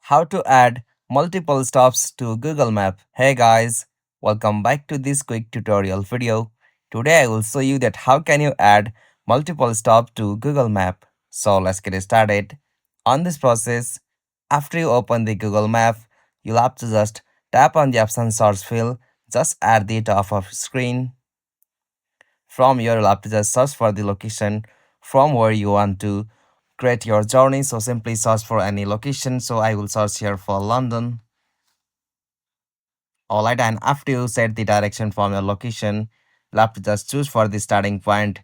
How to add multiple stops to Google Map. Hey guys, welcome back to this quick tutorial video. Today I will show you that how can you add multiple stops to Google Map. So let's get started. On this process, after you open the Google Map, you'll have to just tap on the option search field just at the top of screen. From here, you'll have to just search for the location from where you want to create your journey. So simply search for any location. So I will search here for London. Alright, and after you set the direction from your location, you'll have to just choose for the starting point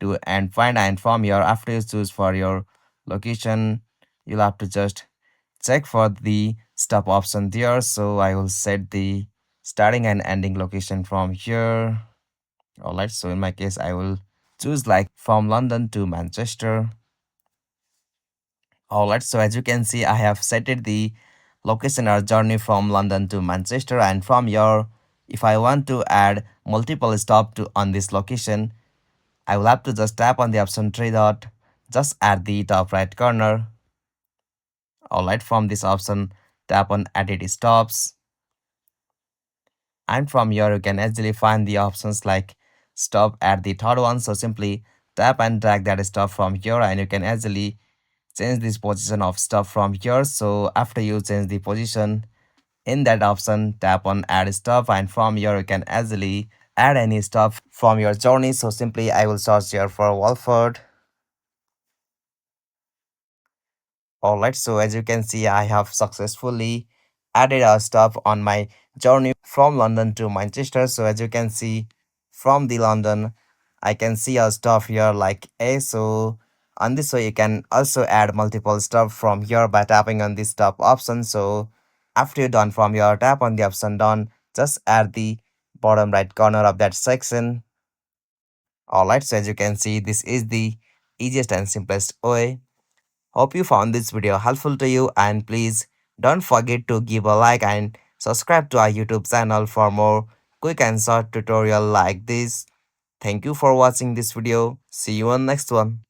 to end point, and from here, after you choose for your location, you'll have to just check for the stop option there. So I will set the starting and ending location from here. Alright, so in my case, I will choose like from London to Manchester. Alright, so as you can see, I have set it the location or journey from London to Manchester, and from here, if I want to add multiple stop to on this location, I will have to just tap on the option three dot just at the top right corner. Alright, from this option, tap on edit stops, and from here you can easily find the options like stop at the third one. So simply tap and drag that stop from here, and you can easily change this position of stop from here. So after you change the position, in that option tap on add stop, and from here you can easily add any stop from your journey. So simply I will search here for Walford. Alright, so as you can see, I have successfully added a stop on my journey from London to Manchester. So as you can see, from the London, I can see a stop here like A. So on this way, you can also add multiple stop from here by tapping on the stop option. So after you're done from here, tap on the option done, just add the bottom right corner of that section. Alright, so as you can see, this is the easiest and simplest way. Hope you found this video helpful to you, and please don't forget to give a like and subscribe to our YouTube channel for more quick and short tutorial like this. Thank you for watching this video. See you on next one.